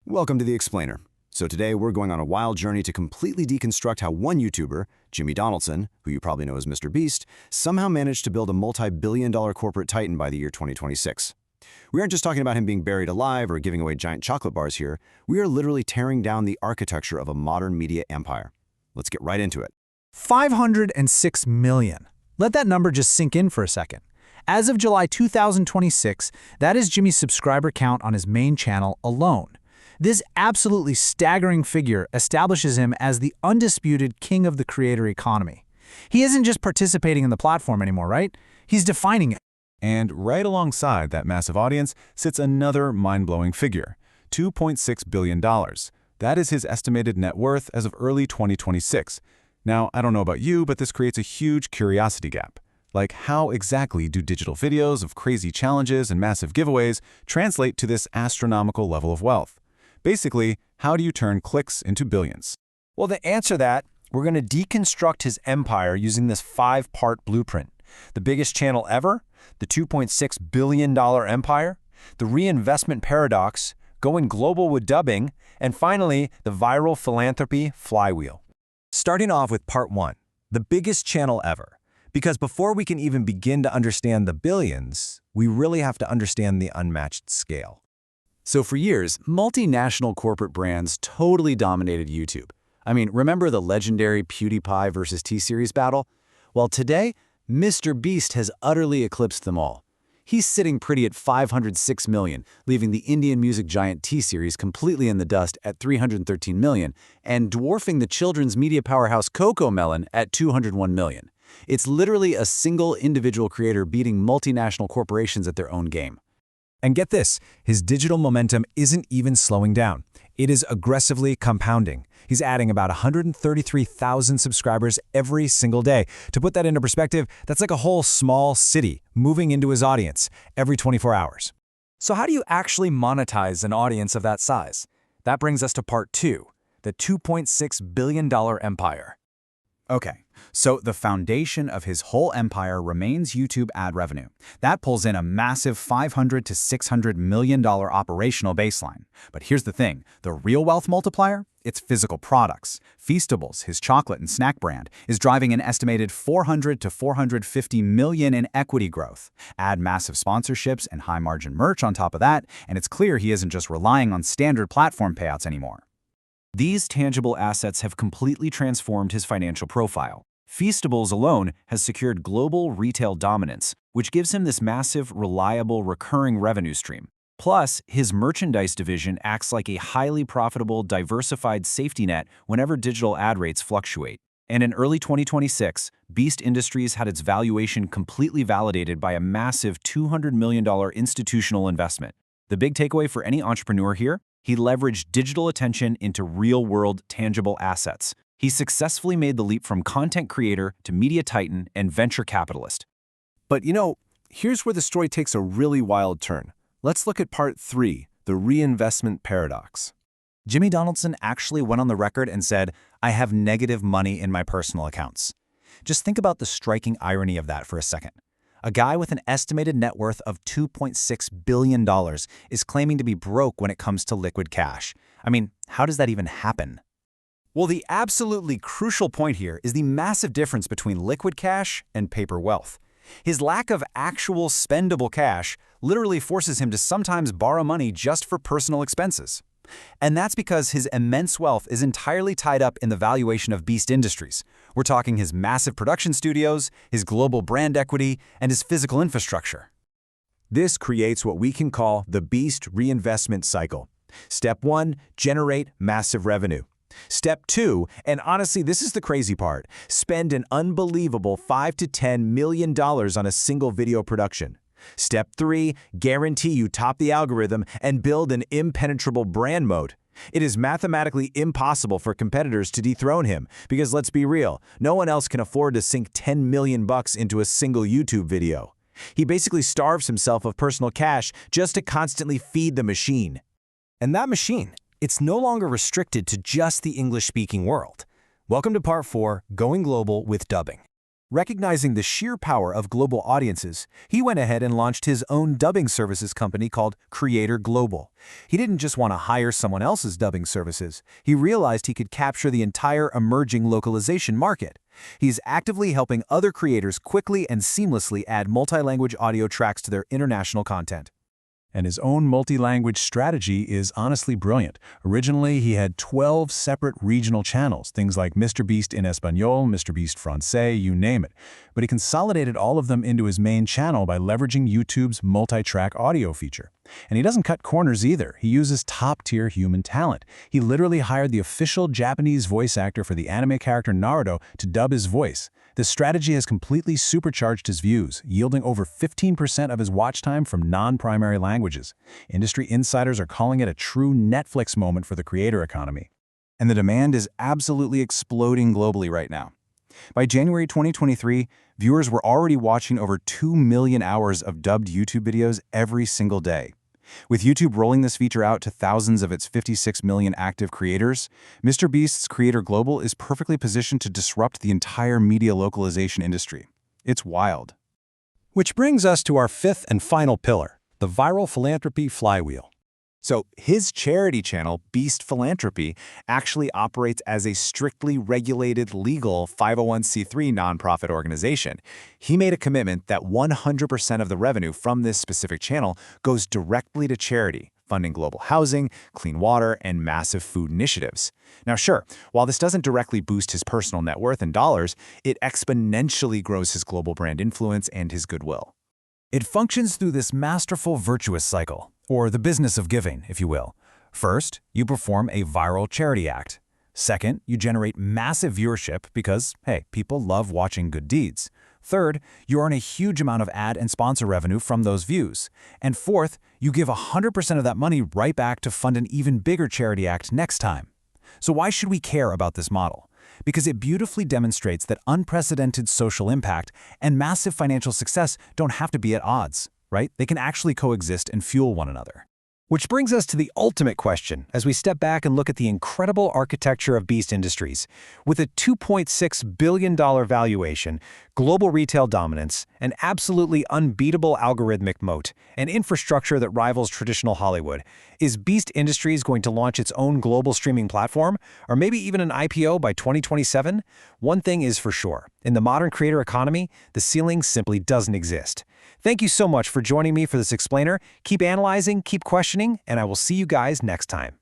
Welcome to The Explainer. So today we're going on a wild journey to completely deconstruct how one YouTuber, Jimmy Donaldson, who you probably know as MrBeast, somehow managed to build a multi-billion-dollar corporate titan by the year 2026. We aren't just talking about him being buried alive or giving away giant chocolate bars here. We are literally tearing down the architecture of a modern media empire. Let's get right into it. 506 million. Let that number just sink in for a second. As of July 2026, that is Jimmy's subscriber count on his main channel alone. This absolutely staggering figure establishes him as the undisputed king of the creator economy. He isn't just participating in the platform anymore, right? He's defining it. And right alongside that massive audience sits another mind-blowing figure, $2.6 billion. That is his estimated net worth as of early 2026. Now, I don't know about you, but this creates a huge curiosity gap. Like, how exactly do digital videos of crazy challenges and massive giveaways translate to this astronomical level of wealth? Basically, how do you turn clicks into billions? Well, to answer that, we're going to deconstruct his empire using this 5-part blueprint. The biggest channel ever, the $2.6 billion empire, the reinvestment paradox, going global with dubbing, and finally, the viral philanthropy flywheel. Starting off with part 1, the biggest channel ever. Because before we can even begin to understand the billions, we really have to understand the unmatched scale. So for years, multinational corporate brands totally dominated YouTube. I mean, remember the legendary PewDiePie versus T-Series battle? Well, today, MrBeast has utterly eclipsed them all. He's sitting pretty at 506 million, leaving the Indian music giant T-Series completely in the dust at 313 million, and dwarfing the children's media powerhouse CoComelon at 201 million. It's literally a single individual creator beating multinational corporations at their own game. And get this, his digital momentum isn't even slowing down. It is aggressively compounding. He's adding about 133,000 subscribers every single day. To put that into perspective, that's like a whole small city moving into his audience every 24 hours. So how do you actually monetize an audience of that size? That brings us to part 2, the $2.6 billion empire. Okay, so the foundation of his whole empire remains YouTube ad revenue. That pulls in a massive $500 to $600 million operational baseline. But here's the thing, the real wealth multiplier? It's physical products. Feastables, his chocolate and snack brand, is driving an estimated $400 to $450 million in equity growth. Add massive sponsorships and high-margin merch on top of that, and it's clear he isn't just relying on standard platform payouts anymore. These tangible assets have completely transformed his financial profile. Feastables alone has secured global retail dominance, which gives him this massive, reliable, recurring revenue stream. Plus, his merchandise division acts like a highly profitable, diversified safety net whenever digital ad rates fluctuate. And in early 2026, Beast Industries had its valuation completely validated by a massive $200 million institutional investment. The big takeaway for any entrepreneur here? He leveraged digital attention into real-world, tangible assets. He successfully made the leap from content creator to media titan and venture capitalist. But here's where the story takes a really wild turn. Let's look at part 3, the reinvestment paradox. Jimmy Donaldson actually went on the record and said, "I have negative money in my personal accounts." Just think about the striking irony of that for a second. A guy with an estimated net worth of $2.6 billion is claiming to be broke when it comes to liquid cash. I mean, how does that even happen? Well, the absolutely crucial point here is the massive difference between liquid cash and paper wealth. His lack of actual spendable cash literally forces him to sometimes borrow money just for personal expenses. And that's because his immense wealth is entirely tied up in the valuation of Beast Industries. We're talking his massive production studios, his global brand equity, and his physical infrastructure. This creates what we can call the Beast reinvestment cycle. Step 1, generate massive revenue. Step 2, and honestly, this is the crazy part, spend an unbelievable $5 to $10 million on a single video production. Step 3, guarantee you top the algorithm and build an impenetrable brand moat. It is mathematically impossible for competitors to dethrone him because let's be real, no one else can afford to sink $10 million into a single YouTube video. He basically starves himself of personal cash just to constantly feed the machine. And that machine, it's no longer restricted to just the English-speaking world. Welcome to part 4, Going Global with Dubbing. Recognizing the sheer power of global audiences, he went ahead and launched his own dubbing services company called Creator Global. He didn't just want to hire someone else's dubbing services. He realized he could capture the entire emerging localization market. He's actively helping other creators quickly and seamlessly add multi-language audio tracks to their international content. And his own multi-language strategy is honestly brilliant. Originally, he had 12 separate regional channels, things like MrBeast in Espanol, MrBeast Francais, you name it. But he consolidated all of them into his main channel by leveraging YouTube's multi-track audio feature. And he doesn't cut corners either. He uses top-tier human talent. He literally hired the official Japanese voice actor for the anime character Naruto to dub his voice. This strategy has completely supercharged his views, yielding over 15% of his watch time from non-primary languages. Industry insiders are calling it a true Netflix moment for the creator economy. And the demand is absolutely exploding globally right now. By January 2023, viewers were already watching over 2 million hours of dubbed YouTube videos every single day. With YouTube rolling this feature out to thousands of its 56 million active creators, MrBeast's Creator Global is perfectly positioned to disrupt the entire media localization industry. It's wild. Which brings us to our fifth and final pillar, the viral philanthropy flywheel. So his charity channel, Beast Philanthropy, actually operates as a strictly regulated, legal 501c3 nonprofit organization. He made a commitment that 100% of the revenue from this specific channel goes directly to charity, funding global housing, clean water, and massive food initiatives. Now sure, while this doesn't directly boost his personal net worth in dollars, it exponentially grows his global brand influence and his goodwill. It functions through this masterful virtuous cycle, or the business of giving, if you will. First, you perform a viral charity act. Second, you generate massive viewership because, hey, people love watching good deeds. Third, you earn a huge amount of ad and sponsor revenue from those views. And fourth, you give 100% of that money right back to fund an even bigger charity act next time. So why should we care about this model? Because it beautifully demonstrates that unprecedented social impact and massive financial success don't have to be at odds, right? They can actually coexist and fuel one another. Which brings us to the ultimate question as we step back and look at the incredible architecture of Beast Industries. With a $2.6 billion valuation, global retail dominance, an absolutely unbeatable algorithmic moat, and infrastructure that rivals traditional Hollywood, is Beast Industries going to launch its own global streaming platform, or maybe even an IPO by 2027? One thing is for sure. In the modern creator economy, the ceiling simply doesn't exist. Thank you so much for joining me for this explainer. Keep analyzing, keep questioning, and I will see you guys next time.